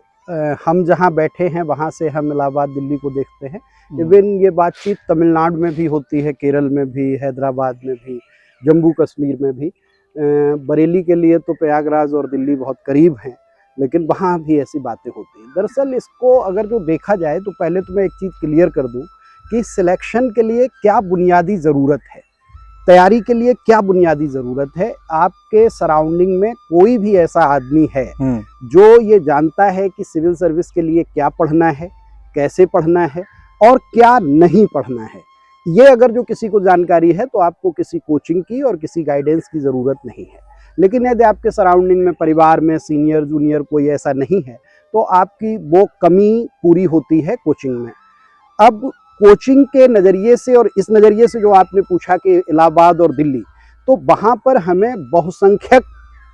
हम जहाँ बैठे हैं वहाँ से हम इलाहाबाद दिल्ली को देखते हैं। इवन ये बातचीत तमिलनाडु में भी होती है, केरल में भी, हैदराबाद में भी, जम्मू कश्मीर में भी। बरेली के लिए तो प्रयागराज और दिल्ली बहुत करीब हैं, लेकिन वहाँ भी ऐसी बातें होती हैं। दरअसल इसको अगर जो देखा जाए तो पहले तो मैं एक चीज़ क्लियर कर दूँ कि सिलेक्शन के लिए क्या बुनियादी ज़रूरत है, तैयारी के लिए क्या बुनियादी ज़रूरत है। आपके सराउंडिंग में कोई भी ऐसा आदमी है जो ये जानता है कि सिविल सर्विस के लिए क्या पढ़ना है, कैसे पढ़ना है और क्या नहीं पढ़ना है, ये अगर जो किसी को जानकारी है तो आपको किसी कोचिंग की और किसी गाइडेंस की ज़रूरत नहीं है। लेकिन यदि आपके सराउंडिंग में परिवार में सीनियर जूनियर कोई ऐसा नहीं है तो आपकी वो कमी पूरी होती है कोचिंग में। अब कोचिंग के नज़रिए से और इस नज़रिए से जो आपने पूछा कि इलाहाबाद और दिल्ली, तो वहाँ पर हमें बहुसंख्यक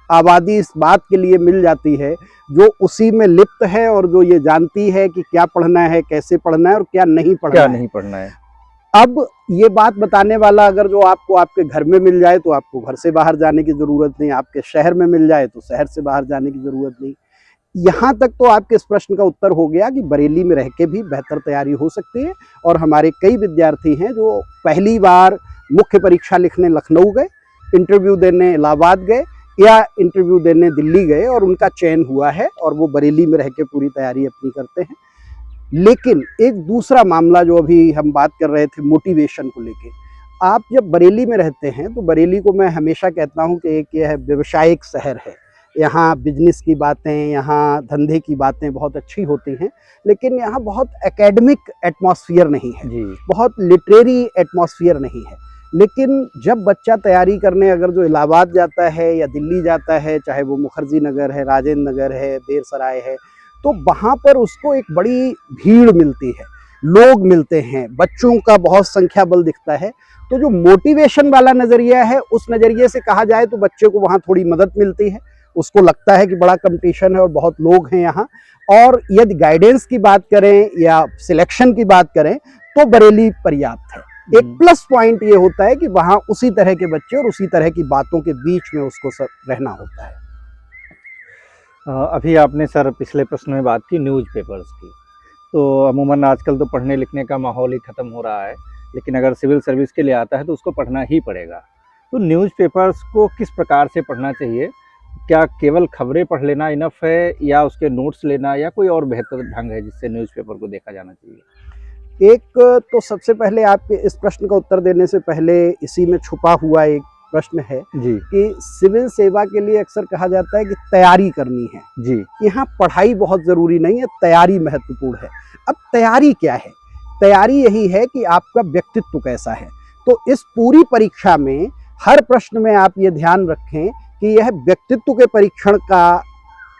आबादी इस बात के लिए मिल जाती है जो उसी में लिप्त है और जो ये जानती है कि क्या पढ़ना है, कैसे पढ़ना है और क्या नहीं पढ़ना है। अब ये बात बताने वाला अगर जो आपको आपके घर में मिल जाए तो आपको घर से बाहर जाने की ज़रूरत नहीं, आपके शहर में मिल जाए तो शहर से बाहर जाने की ज़रूरत नहीं। यहाँ तक तो आपके इस प्रश्न का उत्तर हो गया कि बरेली में रह के भी बेहतर तैयारी हो सकती है। और हमारे कई विद्यार्थी हैं जो पहली बार मुख्य परीक्षा लिखने लखनऊ गए, इंटरव्यू देने इलाहाबाद गए या इंटरव्यू देने दिल्ली गए और उनका चयन हुआ है और वो बरेली में रह के पूरी तैयारी अपनी करते हैं। लेकिन एक दूसरा मामला जो अभी हम बात कर रहे थे मोटिवेशन को लेके, आप जब बरेली में रहते हैं तो बरेली को मैं हमेशा कहता हूँ कि एक यह है व्यावसायिक शहर है। यहाँ बिजनेस की बातें, यहाँ धंधे की बातें बहुत अच्छी होती हैं, लेकिन यहाँ बहुत एकेडमिक एटमॉस्फेयर नहीं है, बहुत लिटरेरी एटमॉस्फेयर नहीं है। लेकिन जब बच्चा तैयारी करने अगर जो इलाहाबाद जाता है या दिल्ली जाता है, चाहे वो मुखर्जी नगर है, राजेंद्र नगर है, देरसराय है, तो वहाँ पर उसको एक बड़ी भीड़ मिलती है, लोग मिलते हैं, बच्चों का बहुत संख्या बल दिखता है। तो जो मोटिवेशन वाला नज़रिया है उस नज़रिए से कहा जाए तो बच्चे को वहाँ थोड़ी मदद मिलती है, उसको लगता है कि बड़ा कंपटीशन है और बहुत लोग हैं यहाँ। और यदि गाइडेंस की बात करें या सिलेक्शन की बात करें तो बरेली पर्याप्त है। एक प्लस पॉइंट ये होता है कि वहाँ उसी तरह के बच्चे और उसी तरह की बातों के बीच में उसको रहना होता है। अभी आपने सर पिछले प्रश्न में बात की न्यूज़पेपर्स की, तो अमूमन आजकल तो पढ़ने लिखने का माहौल ही ख़त्म हो रहा है, लेकिन अगर सिविल सर्विस के लिए आता है तो उसको पढ़ना ही पड़ेगा। तो न्यूज़पेपर्स को किस प्रकार से पढ़ना चाहिए? क्या केवल खबरें पढ़ लेना इनफ है या उसके नोट्स लेना या कोई और बेहतर ढंग है जिससे न्यूज़पेपर को देखा जाना चाहिए? एक तो सबसे पहले आपके इस प्रश्न का उत्तर देने से पहले इसी में छुपा हुआ एक प्रश्न है जी कि सिविल सेवा के लिए अक्सर कहा जाता है कि तैयारी करनी है जी। यहाँ पढ़ाई बहुत ज़रूरी नहीं है, तैयारी महत्वपूर्ण है। अब तैयारी क्या है? तैयारी यही है कि आपका व्यक्तित्व कैसा है। तो इस पूरी परीक्षा में हर प्रश्न में आप ये ध्यान रखें कि यह व्यक्तित्व के परीक्षण का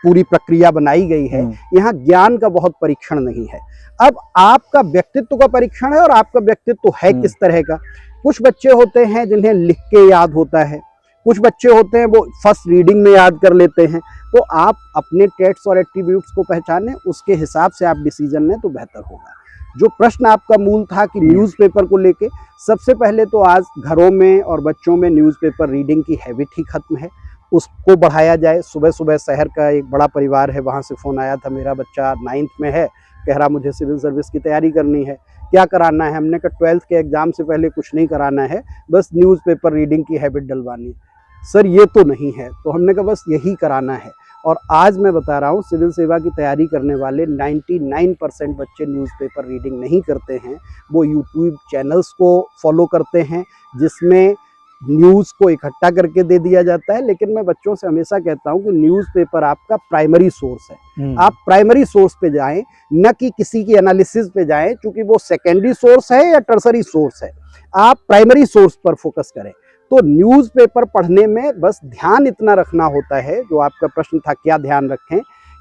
पूरी प्रक्रिया बनाई गई है, यहाँ ज्ञान का बहुत परीक्षण नहीं है। अब आपका व्यक्तित्व का परीक्षण है और आपका व्यक्तित्व है किस तरह का। कुछ बच्चे होते हैं जिन्हें लिख के याद होता है, कुछ बच्चे होते हैं वो फर्स्ट रीडिंग में याद कर लेते हैं। तो आप अपने ट्रेट्स और एट्रीब्यूट्स को पहचानें, उसके हिसाब से आप डिसीजन लें तो बेहतर होगा। जो प्रश्न आपका मूल था कि न्यूज़पेपर को लेके, सबसे पहले तो आज घरों में और बच्चों में न्यूज़पेपर रीडिंग की हैबिट ही खत्म है, उसको बढ़ाया जाए। सुबह सुबह शहर का एक बड़ा परिवार है, वहाँ से फ़ोन आया था, मेरा बच्चा 9th में है, कह रहा मुझे सिविल सर्विस की तैयारी करनी है, क्या कराना है। हमने कहा 12th के एग्ज़ाम से पहले कुछ नहीं कराना है, बस न्यूज़पेपर रीडिंग की हैबिट डलवानी है। सर ये तो नहीं है, तो हमने कहा बस यही कराना है। और आज मैं बता रहा हूँ सिविल सेवा की तैयारी करने वाले 99% बच्चे न्यूज़पेपर रीडिंग नहीं करते हैं, वो यूट्यूब चैनल्स को फॉलो करते हैं जिसमें न्यूज़ को इकट्ठा करके दे दिया जाता है। लेकिन मैं बच्चों से हमेशा कहता हूं कि न्यूज़पेपर आपका प्राइमरी सोर्स है, आप प्राइमरी सोर्स पे जाएं, न कि किसी की एनालिसिस पे जाएं, क्योंकि वो सेकेंडरी सोर्स है या टर्सरी सोर्स है। आप प्राइमरी सोर्स पर फोकस करें। तो न्यूज़पेपर पढ़ने में बस ध्यान इतना रखना होता है, जो आपका प्रश्न था क्या ध्यान रखें,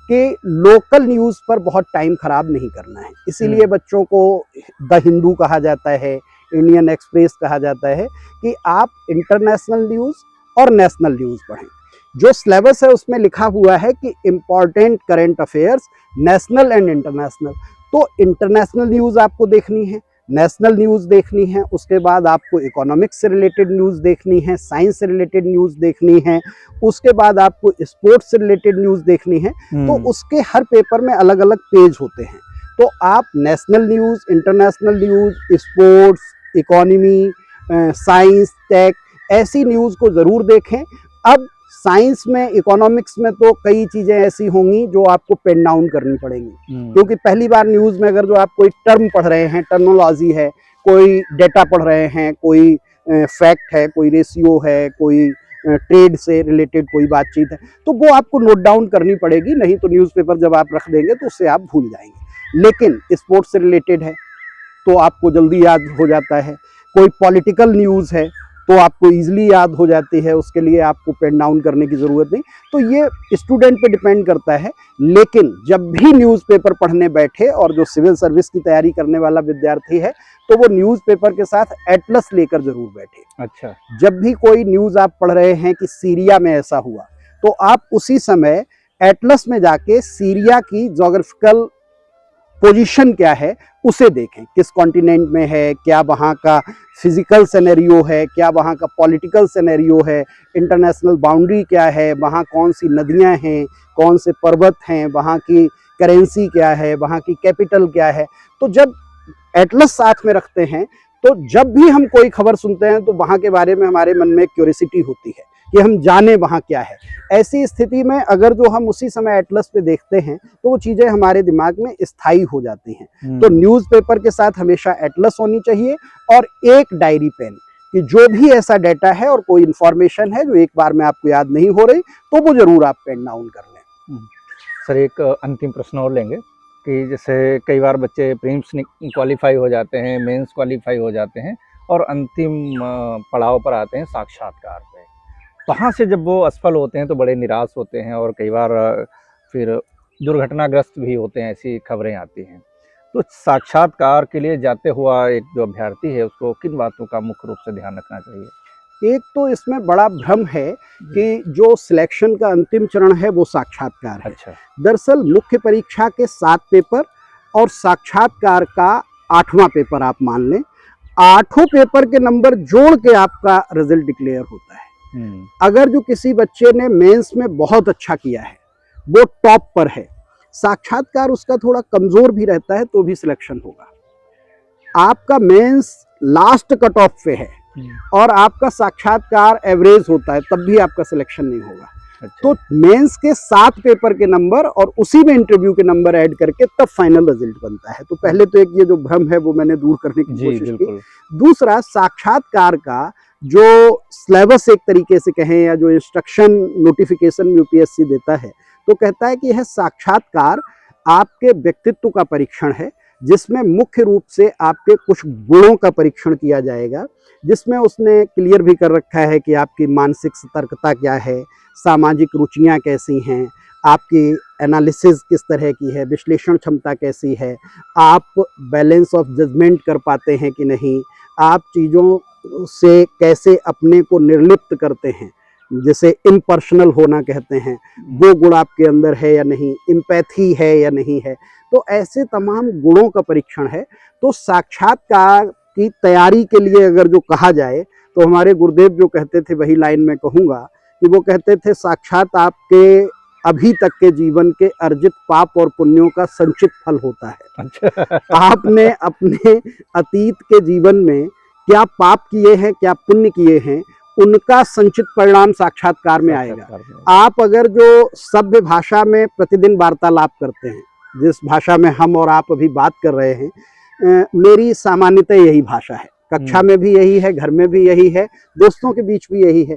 कि लोकल न्यूज़ पर बहुत टाइम खराब नहीं करना है। इसीलिए बच्चों को द हिंदू कहा जाता है, इंडियन एक्सप्रेस कहा जाता है, कि आप इंटरनेशनल न्यूज़ और नेशनल न्यूज़ पढ़ें। जो सिलेबस है उसमें लिखा हुआ है कि important current affairs national and international. तो इंटरनेशनल न्यूज़ आपको देखनी है, नेशनल न्यूज़ देखनी है, उसके बाद आपको इकोनॉमिक्स से रिलेटेड न्यूज़ देखनी है, साइंस से रिलेटेड न्यूज़ देखनी है, उसके बाद आपको स्पोर्ट्स से रिलेटेड न्यूज़ देखनी है। तो उसके हर पेपर में अलग अलग पेज होते हैं। तो आप national news, international news, sports, economy, science, tech, ऐसी न्यूज़ को ज़रूर देखें। अब साइंस में, इकोनॉमिक्स में तो कई चीज़ें ऐसी होंगी जो आपको पेन डाउन करनी पड़ेंगी, क्योंकि पहली बार न्यूज़ में अगर जो आप कोई टर्म पढ़ रहे हैं, टर्मिनोलॉजी है, कोई डेटा पढ़ रहे हैं, कोई फैक्ट है, कोई रेशियो है, कोई ट्रेड से रिलेटेड कोई बातचीत है, तो वो आपको नोट डाउन करनी पड़ेगी। नहीं तो न्यूज़पेपर जब आप रख देंगे तो उससे आप भूल जाएंगे। लेकिन स्पोर्ट्स से रिलेटेड है तो आपको जल्दी याद हो जाता है, कोई पॉलिटिकल न्यूज़ है तो आपको ईजिली याद हो जाती है, उसके लिए आपको पेन डाउन करने की ज़रूरत नहीं। तो ये स्टूडेंट पे डिपेंड करता है। लेकिन जब भी न्यूज़पेपर पढ़ने बैठे, और जो सिविल सर्विस की तैयारी करने वाला विद्यार्थी है, तो वो न्यूज़पेपर के साथ एटलस लेकर जरूर बैठे। अच्छा, जब भी कोई न्यूज़ आप पढ़ रहे हैं कि सीरिया में ऐसा हुआ, तो आप उसी समय एटलस में जाके सीरिया की जोग्राफिकल पोजीशन क्या है उसे देखें, किस कॉन्टिनेंट में है, क्या वहाँ का फिजिकल सिनेरियो है, क्या वहाँ का पॉलिटिकल सिनेरियो है, इंटरनेशनल बाउंड्री क्या है, वहाँ कौन सी नदियाँ हैं, कौन से पर्वत हैं, वहाँ की करेंसी क्या है, वहाँ की कैपिटल क्या है। तो जब एटलस साथ में रखते हैं, तो जब भी हम कोई खबर सुनते हैं तो वहाँ के बारे में हमारे मन में क्यूरियोसिटी होती है कि हम जाने वहाँ क्या है। ऐसी स्थिति में अगर जो हम उसी समय एटलस पे देखते हैं तो वो चीज़ें हमारे दिमाग में स्थायी हो जाती हैं। तो न्यूज़पेपर के साथ हमेशा एटलस होनी चाहिए और एक डायरी पेन, कि जो भी ऐसा डाटा है और कोई इन्फॉर्मेशन है जो एक बार में आपको याद नहीं हो रही, तो वो ज़रूर आप पेन डाउन कर लें। सर एक अंतिम प्रश्न और लेंगे कि जैसे कई बार बच्चे प्रीलिम्स क्वालिफाई हो जाते हैं, मेंस क्वालिफाई हो जाते हैं और अंतिम पड़ाव पर आते हैं साक्षात्कार पे। वहाँ से जब वो असफल होते हैं तो बड़े निराश होते हैं और कई बार फिर दुर्घटनाग्रस्त भी होते हैं, ऐसी खबरें आती हैं। तो साक्षात्कार के लिए जाते हुआ एक जो अभ्यर्थी है उसको किन बातों का मुख्य रूप से ध्यान रखना चाहिए? एक तो इसमें बड़ा भ्रम है कि जो सिलेक्शन का अंतिम चरण है वो साक्षात्कार है। अच्छा, दरअसल मुख्य परीक्षा के 7 पेपर और साक्षात्कार का 8वां पेपर आप मान लें, 8 पेपर के नंबर जोड़ के आपका रिजल्ट डिक्लेयर होता है। अगर जो किसी बच्चे ने मेंस में बहुत अच्छा किया है, वो टॉप पर है, साक्षात्कार उसका थोड़ा कमजोर भी रहता है तो भी सिलेक्शन होगा। आपका मेंस लास्ट कट ऑफ पे है और आपका साक्षात्कार एवरेज होता है, तब भी आपका सिलेक्शन नहीं होगा। अच्छा। तो मेंस के 7 पेपर के नंबर और उसी में इंटरव्यू के नंबर ऐड करके तब फाइनल रिजल्ट बनता है। तो पहले तो एक ये जो भ्रम है वो मैंने दूर करने की कोशिश की। दूसरा, साक्षात्कार का जो सिलेबस एक तरीके से कहें या जो इंस्ट्रक्शन नोटिफिकेशन यूपीएससी देता है, तो कहता है कि यह साक्षात्कार आपके व्यक्तित्व का परीक्षण है, जिसमें मुख्य रूप से आपके कुछ गुणों का परीक्षण किया जाएगा, जिसमें उसने क्लियर भी कर रखा है कि आपकी मानसिक सतर्कता क्या है, सामाजिक रुचियां कैसी हैं, आपकी एनालिसिस किस तरह की है, विश्लेषण क्षमता कैसी है, आप बैलेंस ऑफ जजमेंट कर पाते हैं कि नहीं, आप चीज़ों से कैसे अपने को निर्लिप्त करते हैं, जैसे इम्पर्सनल होना कहते हैं, वो गुण आपके अंदर है या नहीं, एम्पैथी है या नहीं है। तो ऐसे तमाम गुणों का परीक्षण है। तो साक्षात्कार की तैयारी के लिए अगर जो कहा जाए तो हमारे गुरुदेव जो कहते थे वही लाइन में कहूँगा कि वो कहते थे साक्षात आपके अभी तक के जीवन के अर्जित पाप और पुण्यों का संचित फल होता है। अच्छा। आपने अपने अतीत के जीवन में क्या पाप किए हैं, क्या पुण्य किए हैं, उनका संचित परिणाम साक्षात्कार में आएगा। आप अगर जो सभ्य भाषा में प्रतिदिन वार्तालाप करते हैं, जिस भाषा में हम और आप अभी बात कर रहे हैं, मेरी सामान्यतः यही भाषा है, कक्षा में भी यही है, घर में भी यही है, दोस्तों के बीच भी यही है।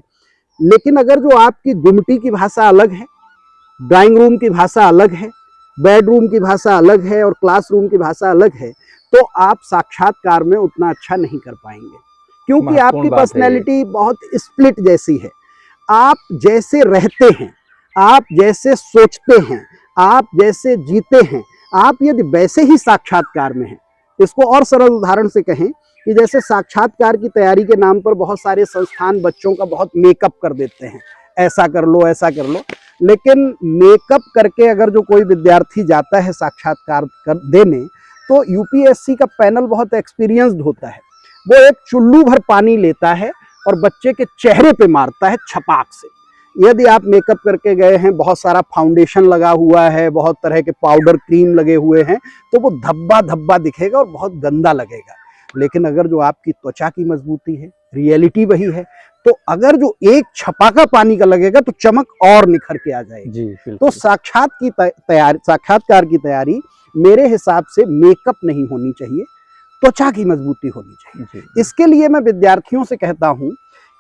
लेकिन अगर जो आपकी गुमटी की भाषा अलग है, ड्राइंग रूम की भाषा अलग है, बेडरूम की भाषा अलग है और क्लासरूम की भाषा अलग है, तो आप साक्षात्कार में उतना अच्छा नहीं कर पाएंगे, क्योंकि आपकी पर्सनैलिटी बहुत स्प्लिट जैसी है। आप जैसे रहते हैं, आप जैसे सोचते हैं, आप जैसे जीते हैं, आप यदि वैसे ही साक्षात्कार में हैं, इसको और सरल उदाहरण से कहें कि जैसे साक्षात्कार की तैयारी के नाम पर बहुत सारे संस्थान बच्चों का बहुत मेकअप कर देते हैं, ऐसा कर लो, ऐसा कर लो। लेकिन मेकअप करके अगर जो कोई विद्यार्थी जाता है साक्षात्कार देने, तो यूपीएससी का पैनल बहुत एक्सपीरियंस्ड होता है। वो एक चुल्लू भर पानी लेता है और बच्चे के चेहरे पे मारता है छपाक से। यदि आप मेकअप करके गए हैं, बहुत सारा फाउंडेशन लगा हुआ है, बहुत तरह के पाउडर क्रीम लगे हुए हैं, तो वो धब्बा धब्बा दिखेगा और बहुत गंदा लगेगा। लेकिन अगर जो आपकी त्वचा की मजबूती है, रियलिटी वही है, तो अगर जो एक छपाका पानी का लगेगा तो चमक और निखर के आ जाएगी। तो साक्षात्कार की तैयारी मेरे हिसाब से मेकअप नहीं होनी चाहिए, त्वचा की मजबूती होनी चाहिए। इसके लिए मैं विद्यार्थियों से कहता हूं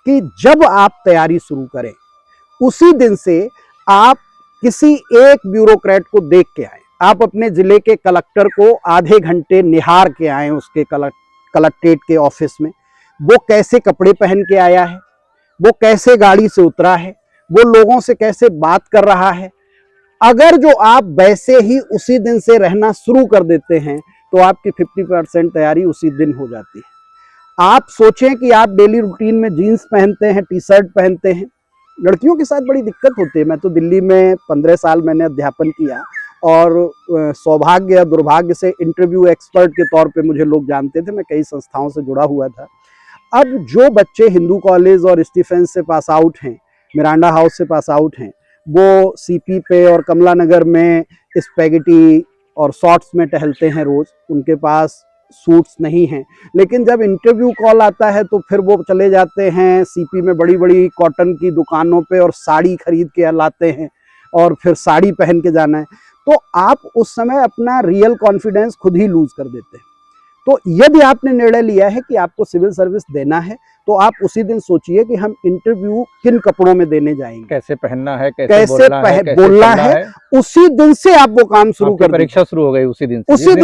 कि जब आप तैयारी शुरू करें, उसी दिन से आप किसी एक ब्यूरोक्रेट को देख के आए। आप अपने जिले के कलेक्टर को आधे घंटे निहार के आए उसके कलेक्ट्रेट के ऑफिस में। वो कैसे कपड़े पहन के आया है, वो कैसे गाड़ी से उतरा है, वो लोगों से कैसे बात कर रहा है। अगर जो आप वैसे ही उसी दिन से रहना शुरू कर देते हैं तो आपकी 50% तैयारी उसी दिन हो जाती है। आप सोचें कि आप डेली रूटीन में जीन्स पहनते हैं, टी शर्ट पहनते हैं। लड़कियों के साथ बड़ी दिक्कत होती है। मैं तो दिल्ली में 15 साल मैंने अध्यापन किया और सौभाग्य या दुर्भाग्य से इंटरव्यू एक्सपर्ट के तौर पे मुझे लोग जानते थे। मैं कई संस्थाओं से जुड़ा हुआ था। अब जो बच्चे हिंदू कॉलेज और स्टीफेंस से पास आउट हैं, मिरांडा हाउस से पास आउट हैं, वो सीपी पे और कमला नगर में स्पैगेटी और शॉर्ट्स में टहलते हैं रोज, उनके पास सूट्स नहीं हैं। लेकिन जब इंटरव्यू कॉल आता है तो फिर वो चले जाते हैं सीपी में बड़ी बड़ी कॉटन की दुकानों पे और साड़ी खरीद के लाते हैं और फिर साड़ी पहन के जाना है। तो आप उस समय अपना रियल कॉन्फिडेंस खुद ही लूज कर देते हैं। तो यदि आपने निर्णय लिया है कि आपको सिविल सर्विस देना है, तो आप उसी दिन सोचिए कि हम इंटरव्यू किन कपड़ों में देने जाएंगे, कैसे पहनना है, कैसे बोलना है। उसी दिन से आप वो काम शुरू कर, परीक्षा शुरू हो गई उसी दिन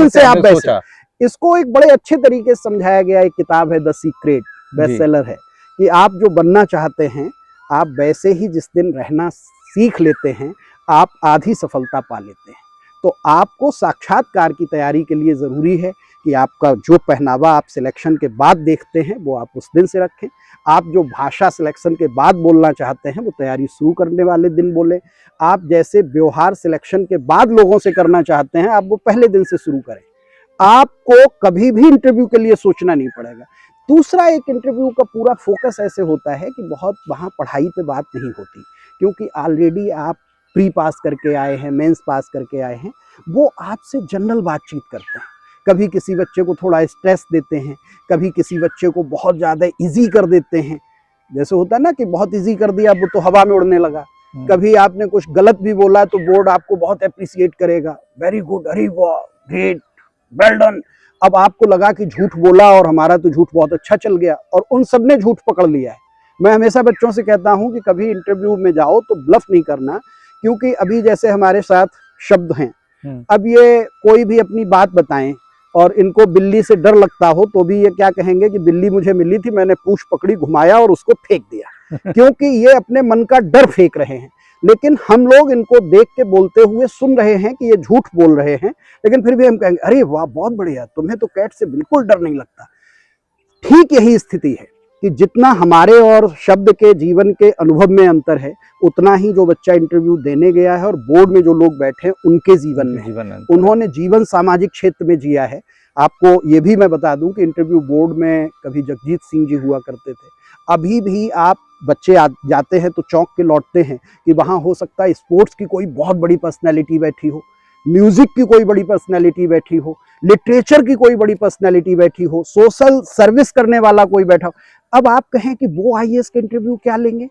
से आप वैसे। इसको एक बड़े अच्छे तरीके से समझाया गया, एक किताब है द सीक्रेट, बेस्ट सेलर है, कि आप जो बनना चाहते हैं, आप वैसे ही जिस दिन रहना सीख लेते हैं, आप आधी सफलता पा लेते हैं। तो आपको साक्षात्कार की तैयारी के लिए ज़रूरी है कि आपका जो पहनावा आप सिलेक्शन के बाद देखते हैं वो आप उस दिन से रखें। आप जो भाषा सिलेक्शन के बाद बोलना चाहते हैं वो तैयारी शुरू करने वाले दिन बोलें। आप जैसे व्यवहार सिलेक्शन के बाद लोगों से करना चाहते हैं, आप वो पहले दिन से शुरू करें। आपको कभी भी इंटरव्यू के लिए सोचना नहीं पड़ेगा। दूसरा, एक इंटरव्यू का पूरा फोकस ऐसे होता है कि बहुत वहाँ पढ़ाई पे बात नहीं होती, क्योंकि ऑलरेडी आप प्री पास करके आए हैं, मेंस पास करके आए हैं। वो आपसे जनरल बातचीत करते हैं। कभी किसी बच्चे को थोड़ा स्ट्रेस देते हैं, कभी किसी बच्चे को बहुत ज़्यादा इजी कर देते हैं। जैसे होता है ना कि बहुत इजी कर दिया, वो तो हवा में उड़ने लगा। कभी आपने कुछ गलत भी बोला तो बोर्ड आपको बहुत अप्रिसिएट करेगा, वेरी गुड, अरे वाह, ग्रेट, वेल डन। अब आपको लगा कि झूठ बोला और हमारा तो झूठ बहुत अच्छा चल गया और उन सब ने झूठ पकड़ लिया है। मैं हमेशा बच्चों से कहता हूं कि कभी इंटरव्यू में जाओ तो ब्लफ नहीं करना, क्योंकि अभी जैसे हमारे साथ शब्द हैं, अब ये कोई भी अपनी बात बताएं और इनको बिल्ली से डर लगता हो तो भी ये क्या कहेंगे कि बिल्ली मुझे मिली थी, मैंने पूंछ पकड़ी, घुमाया और उसको फेंक दिया। क्योंकि ये अपने मन का डर फेंक रहे हैं। लेकिन हम लोग इनको देख के बोलते हुए सुन रहे हैं कि ये झूठ बोल रहे हैं, लेकिन फिर भी हम कहेंगे अरे वाह बहुत बढ़िया, तुम्हें तो कैट से बिल्कुल डर नहीं लगता। ठीक यही स्थिति है कि जितना हमारे और शब्द के जीवन के अनुभव में अंतर है, उतना ही जो बच्चा इंटरव्यू देने गया है और बोर्ड में जो लोग बैठे हैं उनके जीवन में है। उन्होंने जीवन सामाजिक क्षेत्र में जिया है। आपको ये भी मैं बता दूं कि इंटरव्यू बोर्ड में कभी जगजीत सिंह जी हुआ करते थे। अभी भी आप बच्चे जाते हैं तो चौंक के लौटते हैं कि वहाँ हो सकता है स्पोर्ट्स की कोई बहुत बड़ी पर्सनैलिटी बैठी हो, म्यूजिक की कोई बड़ी पर्सनैलिटी बैठी हो, लिटरेचर की कोई बड़ी पर्सनैलिटी बैठी हो, सोशल सर्विस करने वाला कोई बैठा हो। अब आप कहें कि वो आईएएस के इंटरव्यू क्या लेंगे?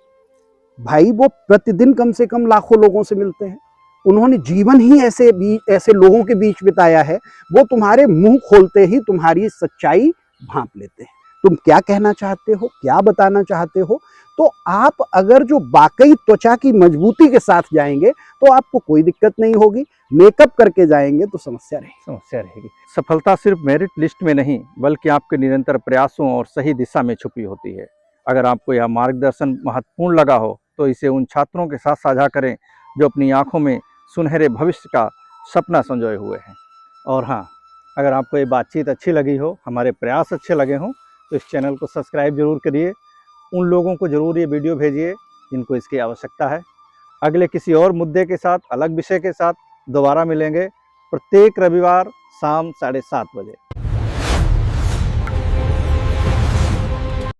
भाई वो प्रतिदिन कम से कम लाखों लोगों से मिलते हैं, उन्होंने जीवन ही ऐसे लोगों के बीच बिताया है, वो तुम्हारे मुंह खोलते ही तुम्हारी सच्चाई भांप लेते हैं। तुम क्या कहना चाहते हो, क्या बताना चाहते हो? तो आप अगर जो वाकई त्वचा की मजबूती के साथ जाएंगे तो आपको कोई दिक्कत नहीं होगी। मेकअप करके जाएंगे तो समस्या रहेगी। सफलता सिर्फ मेरिट लिस्ट में नहीं, बल्कि आपके निरंतर प्रयासों और सही दिशा में छुपी होती है। अगर आपको यह मार्गदर्शन महत्वपूर्ण लगा हो तो इसे उन छात्रों के साथ साझा करें जो अपनी आंखों में सुनहरे भविष्य का सपना संजोए हुए हैं। और हाँ, अगर आपको ये बातचीत अच्छी लगी हो, हमारे प्रयास अच्छे लगे हों, तो इस चैनल को सब्सक्राइब जरूर करिए। उन लोगों को ज़रूर ये वीडियो भेजिए जिनको इसकी आवश्यकता है। अगले किसी और मुद्दे के साथ, अलग विषय के साथ दोबारा मिलेंगे प्रत्येक रविवार शाम 7:30 बजे।